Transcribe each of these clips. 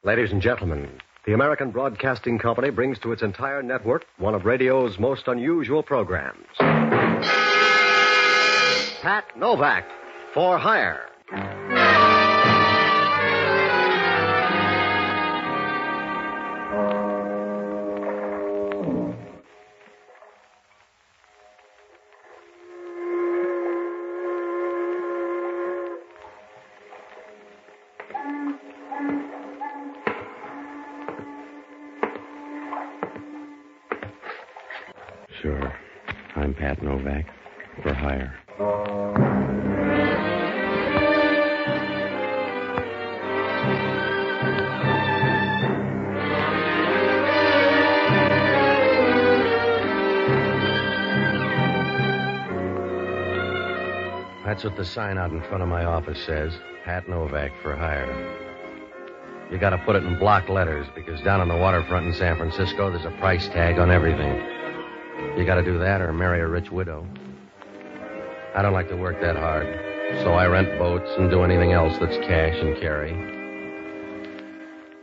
Ladies and gentlemen, the American Broadcasting Company brings to its entire network one of radio's most unusual programs. Pat Novak, For Hire. Sure. I'm Pat Novak. For hire. That's what the sign out in front of my office says. Pat Novak for hire. You gotta put it in block letters because down on the waterfront in San Francisco, there's a price tag on everything. You gotta do that or marry a rich widow. I don't like to work that hard, so I rent boats and do anything else that's cash and carry.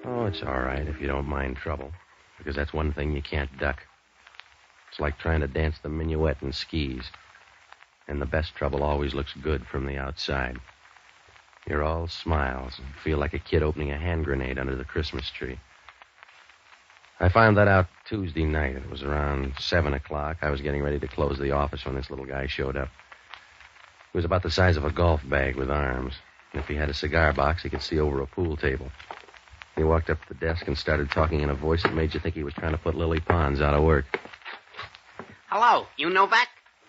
Oh, it's all right if you don't mind trouble, because that's one thing you can't duck. It's like trying to dance the minuet in skis, and the best trouble always looks good from the outside. You're all smiles and feel like a kid opening a hand grenade under the Christmas tree. I found that out Tuesday night. It was around 7 o'clock. I was getting ready to close the office when this little guy showed up. He was about the size of a golf bag with arms. And if he had a cigar box, he could see over a pool table. He walked up to the desk and started talking in a voice that made you think he was trying to put Lily Pons out of work. Hello, you Novak?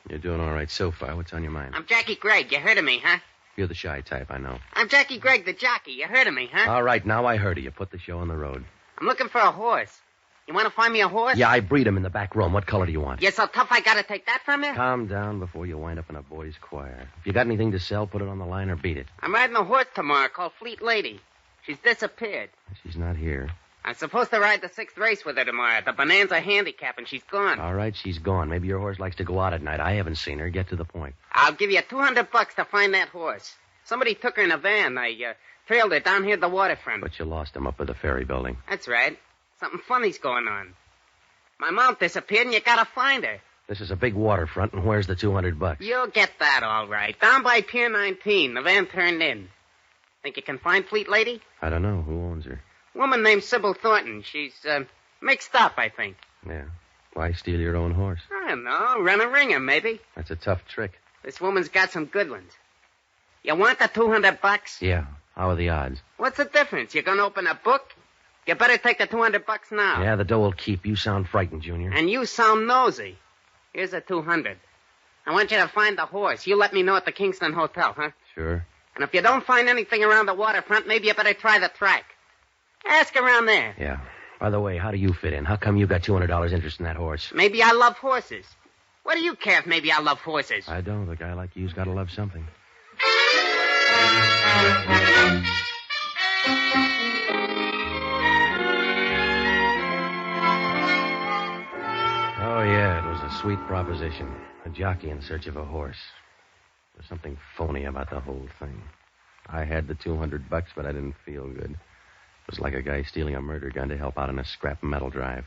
You're doing all right so far. What's on your mind? I'm Jackie Gregg. You heard of me, huh? You're the shy type, I know. I'm Jackie Gregg, the jockey. You heard of me, huh? All right, now I heard of you. Put the show on the road. I'm looking for a horse. You want to find me a horse? Yeah, I breed him in the back room. What color do you want? You're so tough I gotta take that from you? Calm down before you wind up in a boys' choir. If you got anything to sell, put it on the line or beat it. I'm riding a horse tomorrow called Fleet Lady. She's disappeared. She's not here. I'm supposed to ride the 6th race with her tomorrow at the Bonanza Handicap, and she's gone. All right, she's gone. Maybe your horse likes to go out at night. I haven't seen her. Get to the point. I'll give you $200 to find that horse. Somebody took her in a van. I trailed her down here at the waterfront. But you lost him up at the ferry building. That's right. Something funny's going on. My mom disappeared, and you gotta find her. This is a big waterfront, and where's the $200? You'll get that all right. Down by Pier 19. The van turned in. Think you can find Fleet Lady? I don't know. Who owns her? Woman named Sybil Thornton. She's mixed up, I think. Yeah. Why steal your own horse? I don't know. Run a ringer, maybe. That's a tough trick. This woman's got some good ones. You want the $200? Yeah. How are the odds? What's the difference? You're gonna open a book? You better take the $200 now. Yeah, the dough will keep. You sound frightened, Junior. And you sound nosy. Here's the $200. I want you to find the horse. You let me know at the Kingston Hotel, huh? Sure. And if you don't find anything around the waterfront, maybe you better try the track. Ask around there. Yeah. By the way, how do you fit in? How come you got $200 interest in that horse? Maybe I love horses. What do you care if maybe I love horses? I don't. A guy like you's got to love something. Oh, yeah, it was a sweet proposition. A jockey in search of a horse. There's something phony about the whole thing. I had the $200, but I didn't feel good. It was like a guy stealing a murder gun to help out in a scrap metal drive.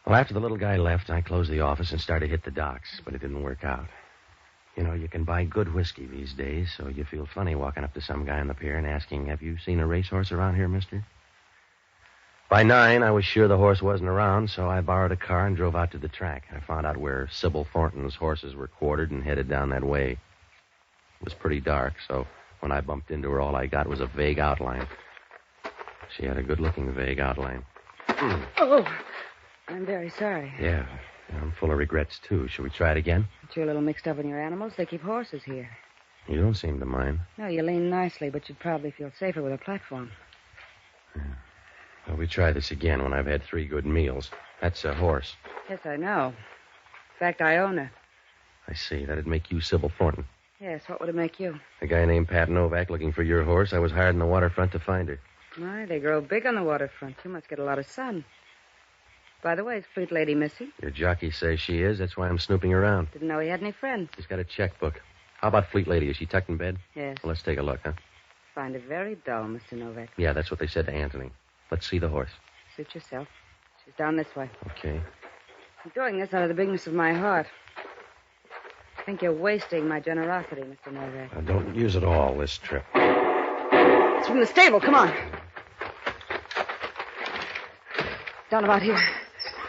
Well, after the little guy left, I closed the office and started to hit the docks, but it didn't work out. You know, you can buy good whiskey these days, so you feel funny walking up to some guy on the pier and asking, "Have you seen a racehorse around here, mister?" By 9, I was sure the horse wasn't around, so I borrowed a car and drove out to the track. I found out where Sybil Thornton's horses were quartered and headed down that way. It was pretty dark, so when I bumped into her, all I got was a vague outline. She had a good-looking vague outline. Oh, I'm very sorry. Yeah, I'm full of regrets, too. Should we try it again? But you're a little mixed up in your animals. They keep horses here. You don't seem to mind. No, you lean nicely, but you'd probably feel safer with a platform. Yeah. Well, we try this again when I've had 3 good meals. That's a horse. Yes, I know. In fact, I own her. I see. That'd make you Sybil Thornton. Yes, what would it make you? A guy named Pat Novak looking for your horse. I was hired in the waterfront to find her. My, they grow big on the waterfront. You must get a lot of sun. By the way, is Fleet Lady missing? Your jockey says she is. That's why I'm snooping around. Didn't know he had any friends. She's got a checkbook. How about Fleet Lady? Is she tucked in bed? Yes. Well, let's take a look, huh? find it very dull, Mr. Novak. Yeah, that's what they said to Anthony. Let's see the horse. Suit yourself. She's down this way. Okay. I'm doing this out of the bigness of my heart. I think you're wasting my generosity, Mr. Novak. I don't use it all this trip. It's from the stable. Come on. Down about here.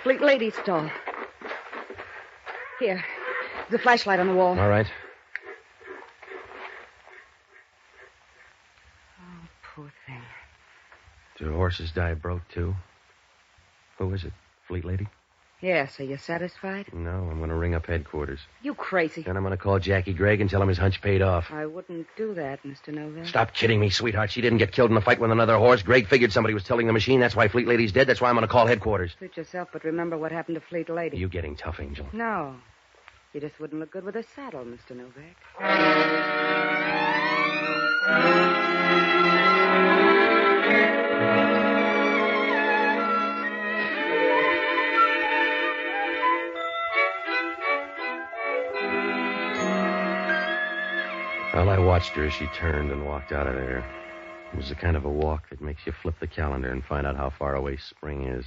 Fleet Lady's stall. Here. There's a flashlight on the wall. All right. Oh, poor thing. Do horses die broke, too? Who is it? Fleet Lady? Yes, are you satisfied? No, I'm going to ring up headquarters. You crazy. Then I'm going to call Jackie Gregg and tell him his hunch paid off. I wouldn't do that, Mr. Novak. Stop kidding me, sweetheart. She didn't get killed in a fight with another horse. Gregg figured somebody was tilting the machine. That's why Fleet Lady's dead. That's why I'm going to call headquarters. Suit yourself, but remember what happened to Fleet Lady. You getting tough, Angel. No. You just wouldn't look good with a saddle, Mr. Novak. Well, I watched her as she turned and walked out of there. It was the kind of a walk that makes you flip the calendar and find out how far away spring is.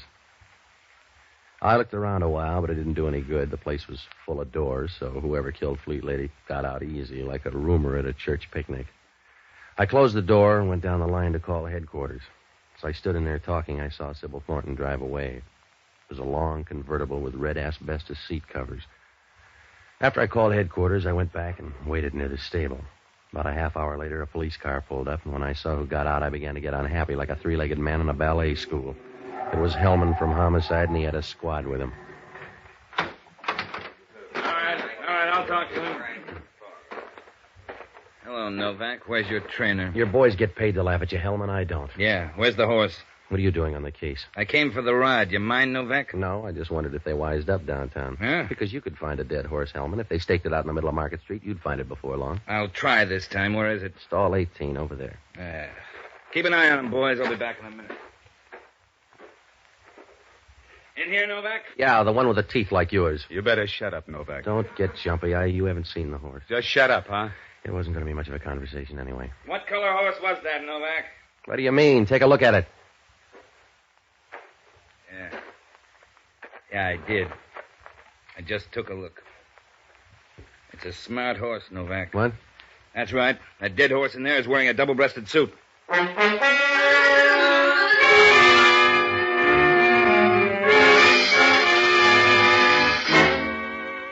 I looked around a while, but it didn't do any good. The place was full of doors, so whoever killed Fleet Lady got out easy, like a rumor at a church picnic. I closed the door and went down the line to call headquarters. As I stood in there talking, I saw Sybil Thornton drive away. It was a long convertible with red asbestos seat covers. After I called headquarters, I went back and waited near the stable. About a half hour later, a police car pulled up, and when I saw who got out, I began to get unhappy, like a three-legged man in a ballet school. It was Hellman from Homicide, and he had a squad with him. All right, I'll talk to him. Hello, Novak. Where's your trainer? Your boys get paid to laugh at you, Hellman. I don't. Yeah, where's the horse? What are you doing on the case? I came for the ride. You mind, Novak? No, I just wondered if they wised up downtown. Huh? Because you could find a dead horse, Hellman. If they staked it out in the middle of Market Street, you'd find it before long. I'll try this time. Where is it? Stall 18 over there. Keep an eye on him, boys. I'll be back in a minute. In here, Novak? Yeah, the one with the teeth like yours. You better shut up, Novak. Don't get jumpy. You haven't seen the horse. Just shut up, huh? It wasn't going to be much of a conversation anyway. What color horse was that, Novak? What do you mean? Take a look at it. Yeah, I did. I just took a look. It's a smart horse, Novak. What? That's right. That dead horse in there is wearing a double-breasted suit.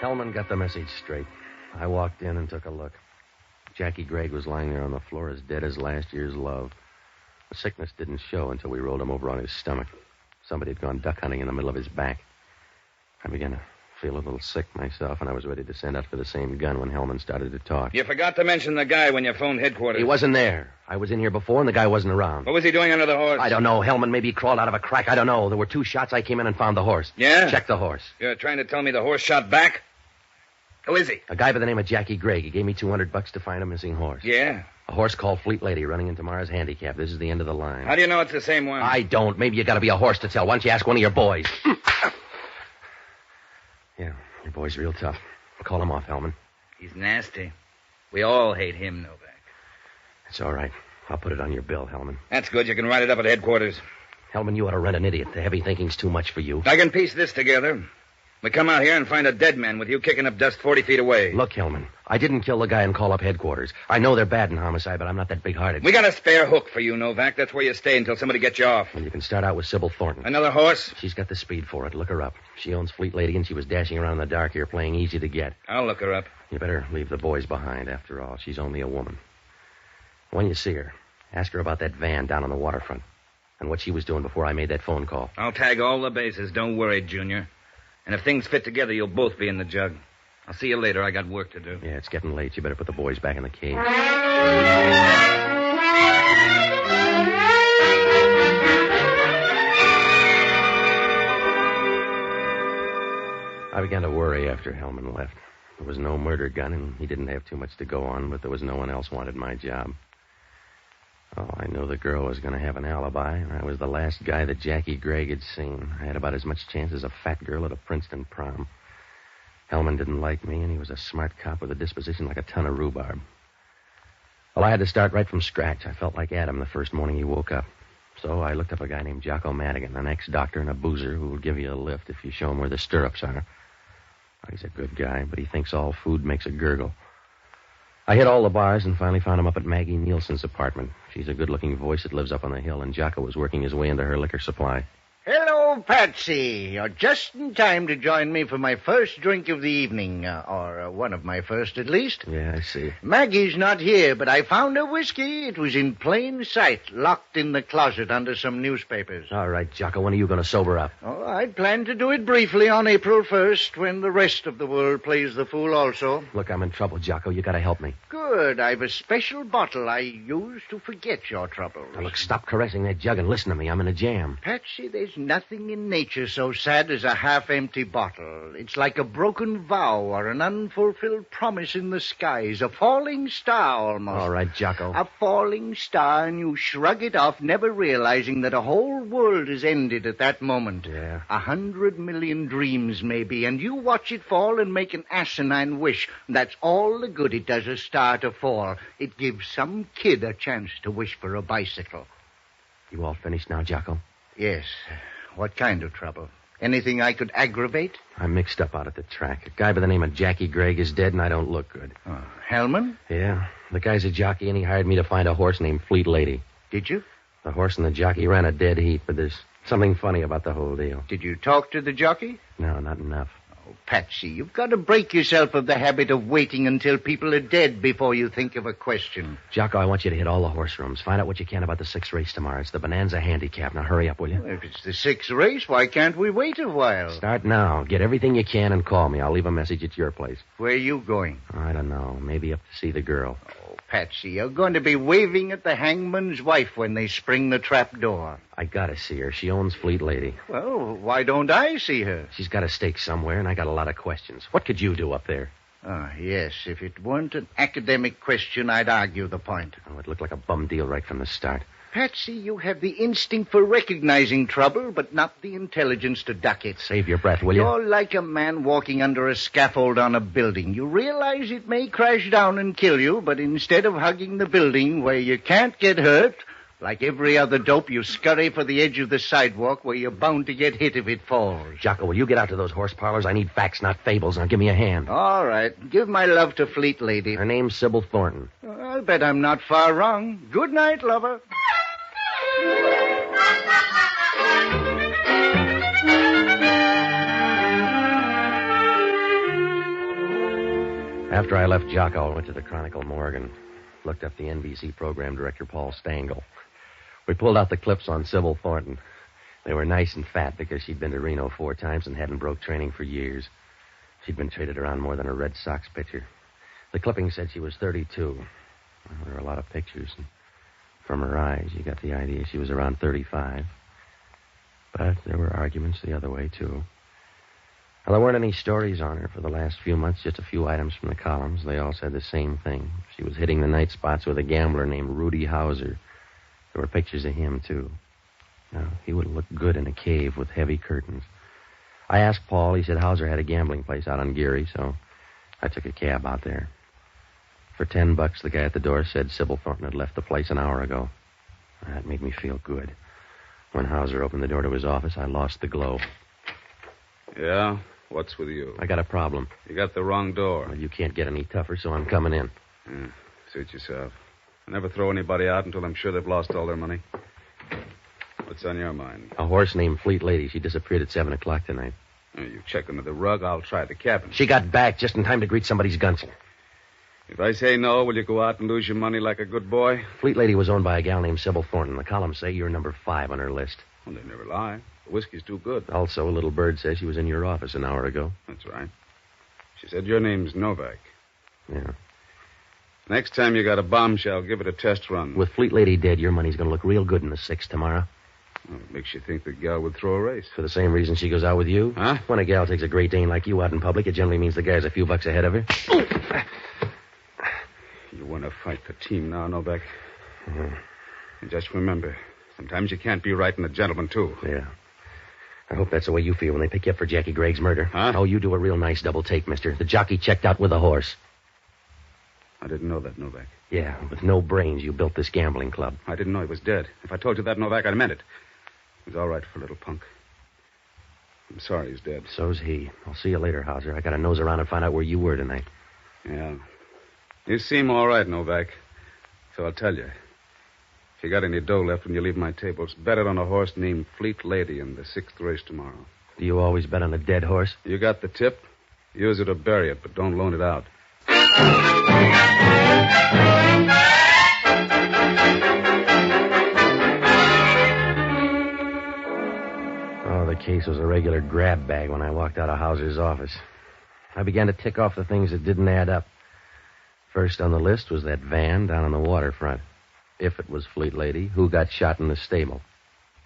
Hellman got the message straight. I walked in and took a look. Jackie Gregg was lying there on the floor as dead as last year's love. The sickness didn't show until we rolled him over on his stomach. Somebody had gone duck hunting in the middle of his back. I began to feel a little sick myself, and I was ready to send out for the same gun when Hellman started to talk. You forgot to mention the guy when you phoned headquarters. He wasn't there. I was in here before, and the guy wasn't around. What was he doing under the horse? I don't know. Hellman maybe he crawled out of a crack. I don't know. There were 2 shots. I came in and found the horse. Yeah? Check the horse. You're trying to tell me the horse shot back? Who is he? A guy by the name of Jackie Gregg. He gave me $200 to find a missing horse. Yeah? A horse called Fleet Lady running in tomorrow's handicap. This is the end of the line. How do you know it's the same one? I don't. Maybe you got to be a horse to tell. Why don't you ask one of your boys? Yeah, your boy's real tough. Call him off, Hellman. He's nasty. We all hate him, Novak. It's all right. I'll put it on your bill, Hellman. That's good. You can write it up at headquarters. Hellman, you ought to rent an idiot. The heavy thinking's too much for you. I can piece this together. We come out here and find a dead man with you kicking up dust 40 feet away. Look, Hellman, I didn't kill the guy and call up headquarters. I know they're bad in homicide, but I'm not that big-hearted. We got a spare hook for you, Novak. That's where you stay until somebody gets you off. Well, you can start out with Sybil Thornton. Another horse? She's got the speed for it. Look her up. She owns Fleet Lady, and she was dashing around in the dark here playing easy to get. I'll look her up. You better leave the boys behind, after all. She's only a woman. When you see her, ask her about that van down on the waterfront and what she was doing before I made that phone call. I'll tag all the bases. Don't worry, Junior. And if things fit together, you'll both be in the jug. I'll see you later. I got work to do. Yeah, it's getting late. You better put the boys back in the cage. I began to worry after Hellman left. There was no murder gun, and he didn't have too much to go on, but there was no one else wanted my job. Oh, I knew the girl was going to have an alibi, and I was the last guy that Jackie Gregg had seen. I had about as much chance as a fat girl at a Princeton prom. Hellman didn't like me, and he was a smart cop with a disposition like a ton of rhubarb. Well, I had to start right from scratch. I felt like Adam the first morning he woke up. So I looked up a guy named Jocko Madigan, an ex-doctor and a boozer who will give you a lift if you show him where the stirrups are. He's a good guy, but he thinks all food makes a gurgle. I hit all the bars and finally found him up at Maggie Nielsen's apartment. She's a good-looking voice that lives up on the hill, and Jocko was working his way into her liquor supply. Hello, Patsy. You're just in time to join me for my first drink of the evening, or one of my first, at least. Yeah, I see. Maggie's not here, but I found her whiskey. It was in plain sight, locked in the closet under some newspapers. All right, Jocko, when are you going to sober up? Oh, I'd planned to do it briefly on April 1st, when the rest of the world plays the fool also. Look, I'm in trouble, Jocko. You got to help me. Good. I've a special bottle I use to forget your troubles. Now, look, stop caressing that jug and listen to me. I'm in a jam. Patsy, there's nothing in nature so sad as a half-empty bottle. It's like a broken vow or an unfulfilled promise in the skies, a falling star almost. All right, Jocko. A falling star, and you shrug it off, never realizing that a whole world is ended at that moment. Yeah. 100 million dreams, maybe, and you watch it fall and make an asinine wish. That's all the good it does a star to fall. It gives some kid a chance to wish for a bicycle. You all finished now, Jocko? Yes. What kind of trouble? Anything I could aggravate? I'm mixed up out at the track. A guy by the name of Jackie Gregg is dead, and I don't look good. Oh, Hellman? Yeah. The guy's a jockey, and he hired me to find a horse named Fleet Lady. Did you? The horse and the jockey ran a dead heat, but there's something funny about the whole deal. Did you talk to the jockey? No, not enough. Oh, Patsy, you've got to break yourself of the habit of waiting until people are dead before you think of a question. Jocko, I want you to hit all the horse rooms. Find out what you can about the 6th race tomorrow. It's the Bonanza Handicap. Now, hurry up, will you? Well, if it's the 6th race, why can't we wait a while? Start now. Get everything you can and call me. I'll leave a message at your place. Where are you going? I don't know. Maybe up to see the girl. Oh, Patsy, you're going to be waving at the hangman's wife when they spring the trap door. I gotta see her. She owns Fleet Lady. Well, why don't I see her? She's got a stake somewhere, and I got a lot of questions. What could you do up there? Ah, yes. If it weren't an academic question, I'd argue the point. Oh, it looked like a bum deal right from the start. Patsy, you have the instinct for recognizing trouble, but not the intelligence to duck it. Save your breath, will you? You're like a man walking under a scaffold on a building. You realize it may crash down and kill you, but instead of hugging the building where you can't get hurt, like every other dope, you scurry for the edge of the sidewalk where you're bound to get hit if it falls. Jocko, will you get out to those horse parlors? I need facts, not fables. Now give me a hand. All right. Give my love to Fleet Lady. Her name's Sybil Thornton. I'll bet I'm not far wrong. Good night, lover. After I left Jocko, I went to the Chronicle morgue and looked up the NBC program director, Paul Stengel. We pulled out the clips on Sybil Thornton. They were nice and fat because she'd been to Reno 4 times and hadn't broke training for years. She'd been traded around more than a Red Sox pitcher. The clipping said she was 32. Well, there were a lot of pictures, and from her eyes, you got the idea she was around 35. But there were arguments the other way, too. Well, there weren't any stories on her for the last few months, just a few items from the columns. They all said the same thing. She was hitting the night spots with a gambler named Rudy Hauser. There were pictures of him, too. Now, he would look good in a cave with heavy curtains. I asked Paul. He said Hauser had a gambling place out on Geary, so I took a cab out there. For $10, the guy at the door said Sybil Thornton had left the place an hour ago. That made me feel good. When Hauser opened the door to his office, I lost the glow. Yeah? What's with you? I got a problem. You got the wrong door. Well, you can't get any tougher, so I'm coming in. Suit yourself. I never throw anybody out until I'm sure they've lost all their money. What's on your mind? A horse named Fleet Lady. She disappeared at 7 o'clock tonight. You check under the rug, I'll try the cabin. She got back just in time to greet somebody's gunsel. If I say no, will you go out and lose your money like a good boy? Fleet Lady was owned by a gal named Sybil Thornton. The columns say you're number 5 on her list. Well, they never lie. The whiskey's too good. Also, a little bird says she was in your office an hour ago. That's right. She said your name's Novak. Yeah. Next time you got a bombshell, give it a test run. With Fleet Lady dead, your money's going to look real good in the 6th tomorrow. Well, it makes you think the gal would throw a race. For the same reason she goes out with you? Huh? When a gal takes a Great Dane like you out in public, it generally means the guy's a few bucks ahead of her. You want to fight the team now, Novak? Mm-hmm. And just remember, sometimes you can't be right and a gentleman, too. Yeah. I hope that's the way you feel when they pick you up for Jackie Gregg's murder. Huh? Oh, you do a real nice double take, mister. The jockey checked out with the horse. I didn't know that, Novak. Yeah, with no brains, you built this gambling club. I didn't know he was dead. If I told you that, Novak, I'd meant it. He's all right for a little punk. I'm sorry he's dead. So's he. I'll see you later, Hauser. I gotta nose around and find out where you were tonight. Yeah. You seem all right, Novak. So I'll tell you. If you got any dough left when you leave my table, it's bet it on a horse named Fleet Lady in the 6th race tomorrow. Do you always bet on a dead horse? You got the tip. Use it or bury it, but don't loan it out. Oh, the case was a regular grab bag when I walked out of Hauser's office. I began to tick off the things that didn't add up. First on the list was that van down on the waterfront. If it was Fleet Lady, who got shot in the stable?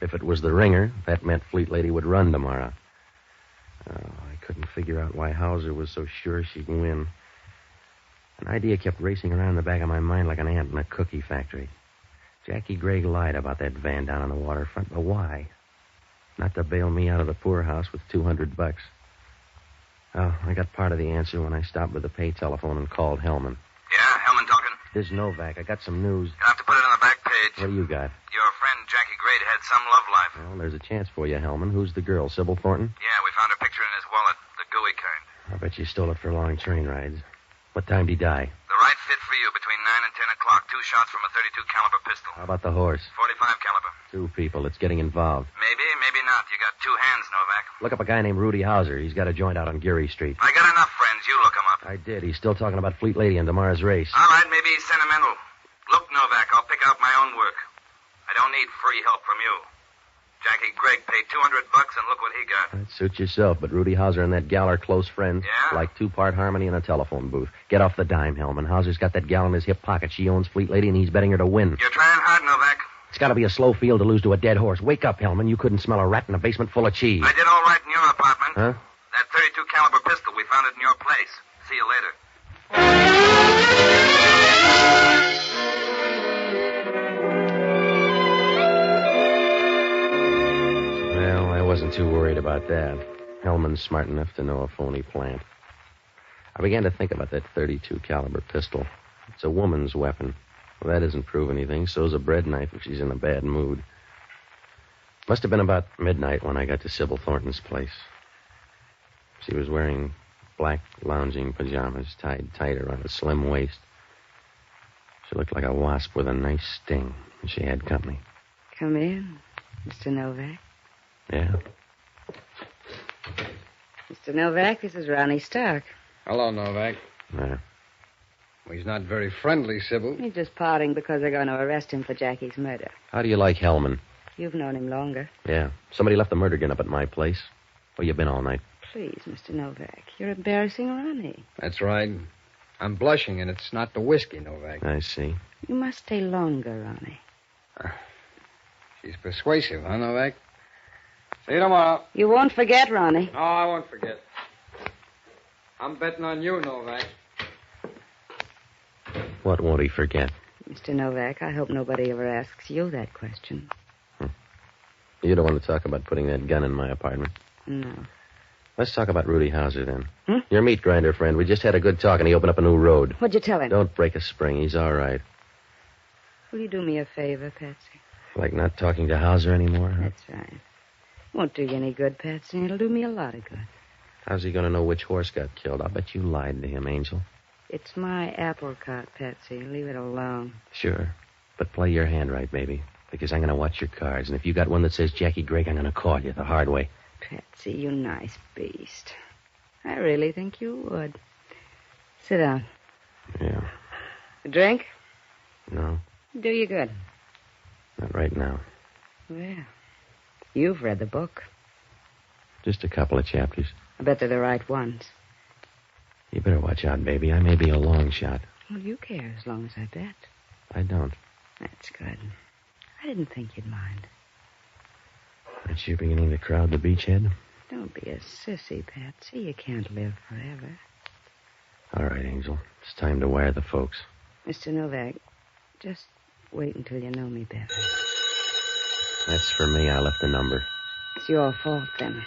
If it was the ringer, that meant Fleet Lady would run tomorrow. Oh, I couldn't figure out why Hauser was so sure she'd win. An idea kept racing around in the back of my mind like an ant in a cookie factory. Jackie Gregg lied about that van down on the waterfront, but why? Not to bail me out of the poorhouse with $200. Oh, I got part of the answer when I stopped with the pay telephone and called Hellman. Yeah, Hellman talking. This is Novak. I got some news. You'll have to put it on the back page. What do you got? Your friend Jackie Gray had some love life. Well, there's a chance for you, Hellman. Who's the girl, Sybil Thornton? Yeah, we found her picture in his wallet, the gooey kind. I bet you stole it for long train rides. What time did he die? The right fit for you between 9 and 10 o'clock. 2 shots from a .32 caliber pistol. How about the horse? 45 caliber. 2 people. It's getting involved. Maybe, maybe not. You got 2 hands, Novak. Look up a guy named Rudy Hauser. He's got a joint out on Geary Street. I got enough friends. You look him up. I did. He's still talking about Fleet Lady and tomorrow's race. All right, maybe he's sentimental. Look, Novak, I'll pick out my own work. I don't need free help from you. Jackie Gregg paid $200 and look what he got. That suits yourself, but Rudy Hauser and that gal are close friends. Yeah? Like 2-part harmony in a telephone booth. Get off the dime, Hellman. Hauser's got that gal in his hip pocket. She owns Fleet Lady, and he's betting her to win. You're trying hard, Novak. It's got to be a slow field to lose to a dead horse. Wake up, Hellman. You couldn't smell a rat in a basement full of cheese. I did all right in your apartment. Huh? That .32 caliber pistol, we found it in your place. See you later. Well, I wasn't too worried about that. Hellman's smart enough to know a phony plant. I began to think about that .32 caliber pistol. It's a woman's weapon. Well, that doesn't prove anything. So's a bread knife if she's in a bad mood. Must have been about midnight when I got to Sybil Thornton's place. She was wearing black lounging pajamas tied tight around a slim waist. She looked like a wasp with a nice sting, and she had company. Come in, Mr. Novak. Yeah? Mr. Novak, this is Ronnie Stark. Hello, Novak. Yeah. Well, he's not very friendly, Sybil. He's just parting because they're going to arrest him for Jackie's murder. How do you like Hellman? You've known him longer. Yeah. Somebody left the murder gun up at my place. Where you been all night? Please, Mr. Novak, you're embarrassing Ronnie. That's right. I'm blushing, and it's not the whiskey, Novak. I see. You must stay longer, Ronnie. She's persuasive, huh, Novak? See you tomorrow. You won't forget, Ronnie. No, I won't forget. I'm betting on you, Novak. What won't he forget? Mr. Novak, I hope nobody ever asks you that question. You don't want to talk about putting that gun in my apartment. No. Let's talk about Rudy Hauser, then. Hmm? Your meat grinder friend. We just had a good talk, and he opened up a new road. What'd you tell him? Don't break a spring. He's all right. Will you do me a favor, Patsy? Like not talking to Hauser anymore, huh? That's right. Won't do you any good, Patsy. It'll do me a lot of good. How's he going to know which horse got killed? I'll bet you lied to him, Angel. It's my apple cart, Patsy. Leave it alone. Sure. But play your hand right, baby. Because I'm going to watch your cards. And if you got one that says Jackie Gregg, I'm going to call you the hard way. Patsy, you nice beast. I really think you would. Sit down. Yeah. A drink? No, Do you good. not right now. Well, you've read the book. Just a couple of chapters. I bet they're the right ones. You better watch out, baby. I may be a long shot. Well, you care as long as I bet. I don't. That's good. I didn't think you'd mind. Aren't you beginning to crowd the beachhead? Don't be a sissy, Patsy. You can't live forever. All right, Angel. It's time to wire the folks. Mr. Novak, just wait until you know me better. That's for me. I left the number. It's your fault, then.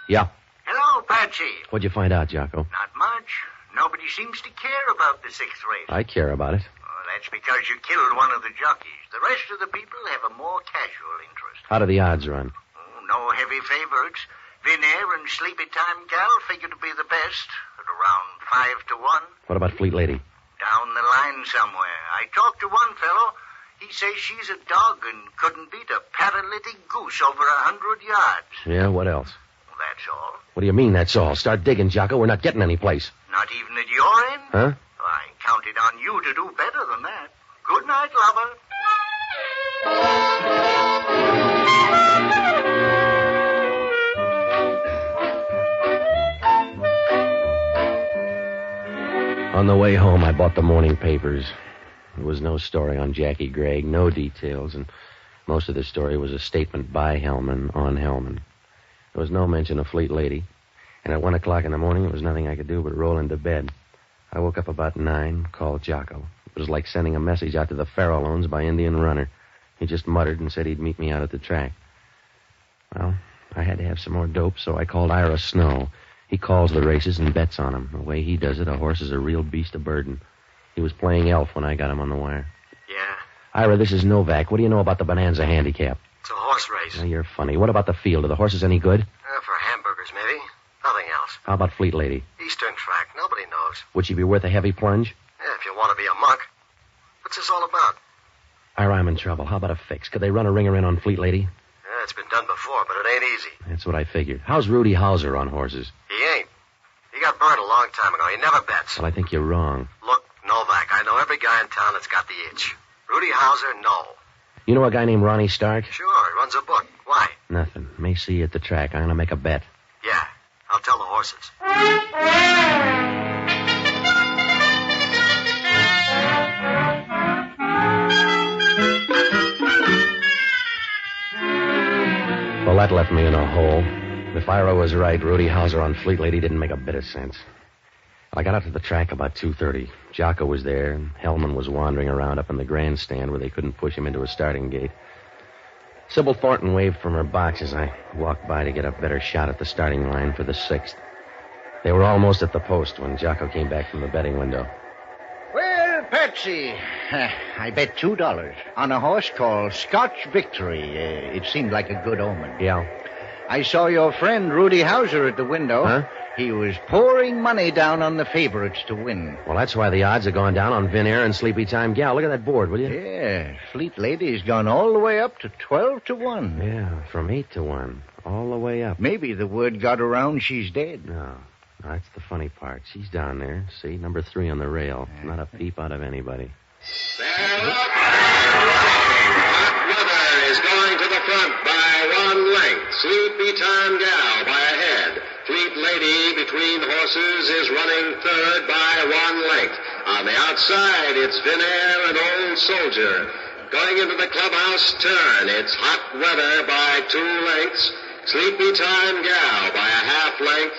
Yeah. Hello, Patsy. What'd you find out, Jocko? Not much. Nobody seems to care about the sixth race. I care about it. Oh, that's because you killed one of the jockeys. The rest of the people have a more casual interest. How do the odds run? Oh, no heavy favorites. Vin Air and Sleepy Time Gal figure to be the best at around 5 to 1. What about Fleet Lady? Down the line somewhere. I talked to one fellow. He says she's a dog and couldn't beat a paralytic goose over 100 yards. Yeah, what else? Well, that's all. What do you mean, that's all? Start digging, Jocko. We're not getting any place. Not even at your end? Huh? I counted on you to do better than that. Good night, lover. On the way home, I bought the morning papers. There was no story on Jackie Gregg, no details, and most of the story was a statement by Hellman on Hellman. There was no mention of Fleet Lady, and at 1 o'clock in the morning, there was nothing I could do but roll into bed. I woke up about 9, called Jocko. It was like sending a message out to the Farallones by Indian Runner. He just muttered and said he'd meet me out at the track. Well, I had to have some more dope, so I called Ira Snow. He calls the races and bets on them. The way he does it, a horse is a real beast of burden. He was playing elf when I got him on the wire. Yeah? Ira, this is Novak. What do you know about the Bonanza handicap? It's a horse race. Now, you're funny. What about the field? Are the horses any good? For hamburgers, maybe. Nothing else. How about Fleet Lady? Eastern track. Nobody knows. Would she be worth a heavy plunge? Yeah, if you want to be a monk. What's this all about? Ira, I'm in trouble. How about a fix? Could they run a ringer in on Fleet Lady? Yeah, it's been done before, but it ain't easy. That's what I figured. How's Rudy Hauser on horses? He ain't. He got burned a long time ago. He never bets. Well, I think you're wrong. Look, Novak, I know every guy in town that's got the itch. Rudy Hauser, no. You know a guy named Ronnie Stark? Sure, he runs a book. Why? Nothing. May see you at the track. I'm going to make a bet. Yeah, I'll tell the horses. Well, that left me in a hole. If Ira was right, Rudy Hauser on Fleet Lady didn't make a bit of sense. I got out to the track about 2:30. Jocko was there, and Hellman was wandering around up in the grandstand where they couldn't push him into a starting gate. Sybil Thornton waved from her box as I walked by to get a better shot at the starting line for the 6th. They were almost at the post when Jocko came back from the betting window. Well, Patsy, I bet $2 on a horse called Scotch Victory. It seemed like a good omen. Yeah. I saw your friend Rudy Hauser at the window. Huh? He was pouring money down on the favorites to win. Well, that's why the odds have gone down on Vin Air and Sleepy Time Gal. Look at that board, will you? Yeah, Fleet Lady's gone all the way up to 12 to 1. Yeah, from 8 to 1. All the way up. Maybe the word got around she's dead. No, that's the funny part. She's down there. See, number 3 on the rail. Not a peep out of anybody. Hot Weather is going to the front by 1 length. Sleepy Time Gal by a head. Fleet Lady between horses is running third by 1 length. On the outside, it's Vin Air and Old Soldier. Going into the clubhouse turn, it's Hot Weather by 2 lengths. Sleepy Time Gal by a half length.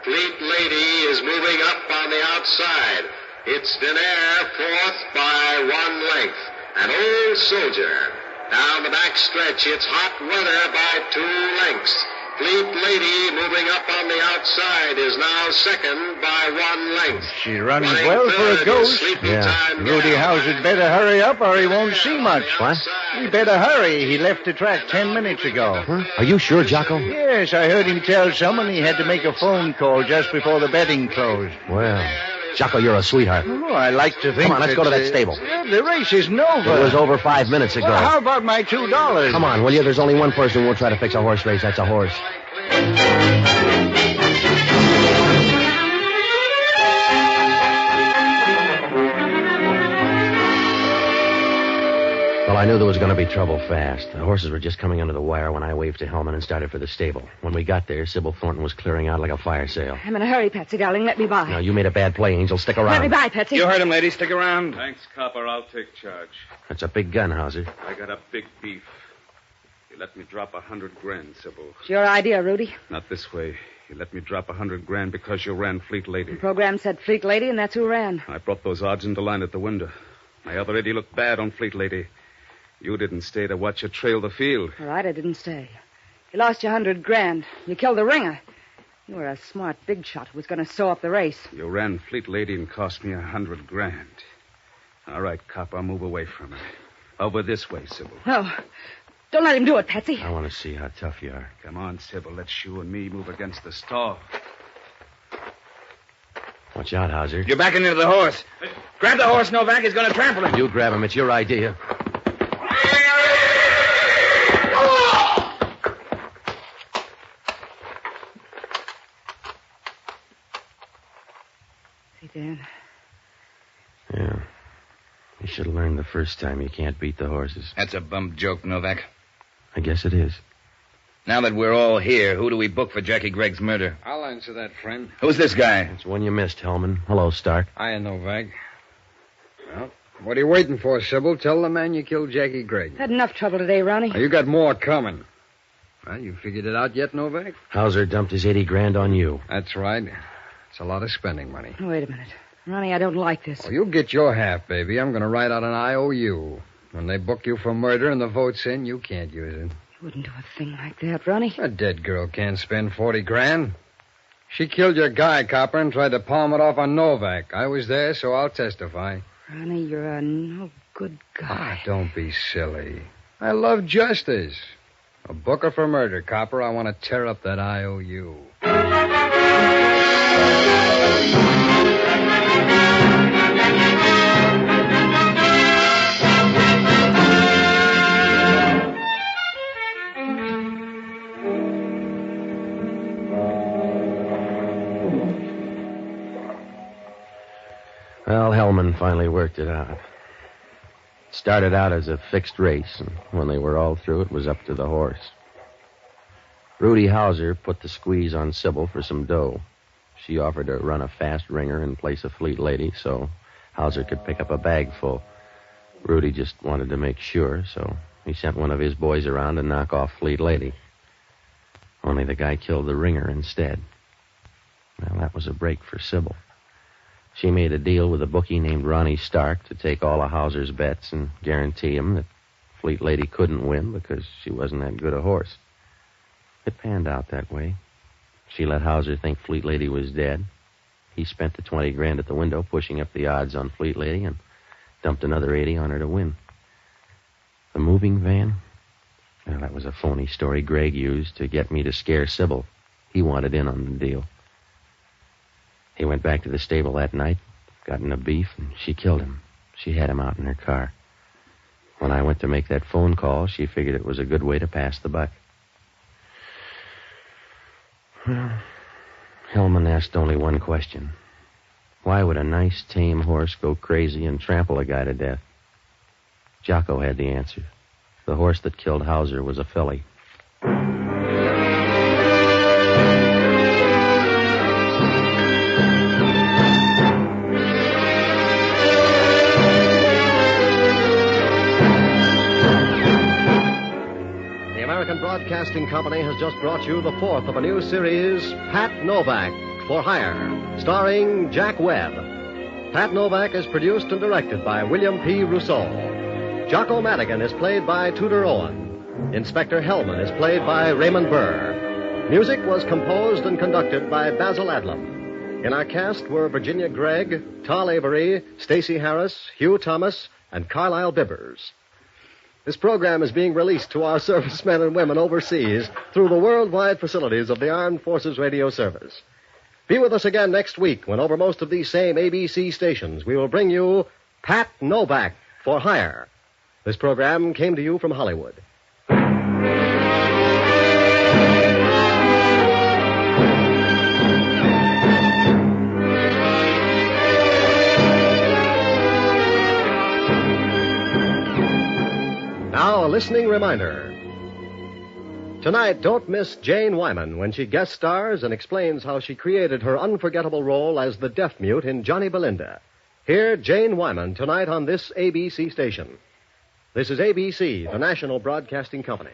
Fleet Lady is moving up on the outside. It's Vin Air fourth by 1 length. And Old Soldier. Down the back stretch, it's Hot Weather by 2 lengths. Fleet Lady moving up on the outside is now second by 1 length. She's running well for a ghost. Yeah. Rudy Hauser'd better hurry up or he won't see much. What? He better hurry. He left the track 10 minutes ago. Huh? Are you sure, Jocko? Yes, I heard him tell someone he had to make a phone call just before the betting closed. Well, Jocko, you're a sweetheart. Oh, I like to think Come on, let's go to that stable. The race isn't over. It was over 5 minutes ago. Well, how about my $2? Come on, will you? There's only one person who will try to fix a horse race. That's a horse. Well, I knew there was going to be trouble fast. The horses were just coming under the wire when I waved to Hellman and started for the stable. When we got there, Sybil Thornton was clearing out like a fire sale. I'm in a hurry, Patsy, darling. Let me by. Now, you made a bad play, Angel. Stick around. Let me by, Patsy. You heard him, lady. Stick around. Thanks, copper. I'll take charge. That's a big gun, Hauser. I got a big beef. You let me drop $100,000, Sybil. It's your idea, Rudy. Not this way. You let me drop $100,000 because you ran Fleet Lady. The program said Fleet Lady, and that's who ran. I brought those odds into line at the window. My other 80 looked bad on Fleet Lady. You didn't stay to watch her trail the field. All right, I didn't stay. You lost your $100,000. You killed the ringer. You were a smart big shot who was going to sew up the race. You ran Fleet Lady and cost me $100,000. All right, cop, I'll move away from her. Over this way, Sybil. No. Don't let him do it, Patsy. I want to see how tough you are. Come on, Sybil. Let's you and me move against the stall. Watch out, Hauser. You're backing into the horse. Grab the horse, Novak. He's going to trample him. You grab him. It's your idea. Is he dead? Yeah. You should have learned the first time you can't beat the horses. That's a bum joke, Novak. I guess it is. Now that we're all here, who do we book for Jackie Gregg's murder? I'll answer that, friend. Who's this guy? It's one you missed, Hellman. Hello, Stark. Hiya, Novak. Well, what are you waiting for, Sybil? Tell the man you killed Jackie Gregg. Had enough trouble today, Ronnie. Now, you got more coming. Well, you figured it out yet, Novak? Hauser dumped his $80,000 on you. That's right. It's a lot of spending money. Wait a minute. Ronnie, I don't like this. Well, you'll get your half, baby. I'm going to write out an IOU. When they book you for murder and the vote's in, you can't use it. You wouldn't do a thing like that, Ronnie. A dead girl can't spend $40,000. She killed your guy, Copper, and tried to palm it off on Novak. I was there, so I'll testify. Ronnie, you're a no good guy. Don't be silly. I love justice. A booker for murder, Copper. I want to tear up that IOU. Well, Hellman finally worked it out. It started out as a fixed race, and when they were all through, it was up to the horse. Rudy Hauser put the squeeze on Sybil for some dough. She offered to run a fast ringer in place of Fleet Lady, so Hauser could pick up a bag full. Rudy just wanted to make sure, so he sent one of his boys around to knock off Fleet Lady. Only the guy killed the ringer instead. Well, that was a break for Sybil. She made a deal with a bookie named Ronnie Stark to take all of Hauser's bets and guarantee him that Fleet Lady couldn't win because she wasn't that good a horse. It panned out that way. She let Hauser think Fleet Lady was dead. He spent the $20,000 at the window pushing up the odds on Fleet Lady and dumped another $80 on her to win. The moving van? Well, that was a phony story Gregg used to get me to scare Sybil. He wanted in on the deal. He went back to the stable that night, got in a beef, and she killed him. She had him out in her car. When I went to make that phone call, she figured it was a good way to pass the buck. Well, Hellman asked only one question. Why would a nice, tame horse go crazy and trample a guy to death? Jocko had the answer. The horse that killed Hauser was a filly. Broadcasting Company has just brought you the fourth of a new series, Pat Novak, for Hire, starring Jack Webb. Pat Novak is produced and directed by William P. Rousseau. Jocko Madigan is played by Tudor Owen. Inspector Hellman is played by Raymond Burr. Music was composed and conducted by Basil Adlam. In our cast were Virginia Gregg, Tal Avery, Stacey Harris, Hugh Thomas, and Carlisle Bibbers. This program is being released to our servicemen and women overseas through the worldwide facilities of the Armed Forces Radio Service. Be with us again next week when over most of these same ABC stations we will bring you Pat Novak for Hire. This program came to you from Hollywood. Now, a listening reminder. Tonight, don't miss Jane Wyman when she guest stars and explains how she created her unforgettable role as the deaf-mute in Johnny Belinda. Hear Jane Wyman tonight on this ABC station. This is ABC, the National Broadcasting Company.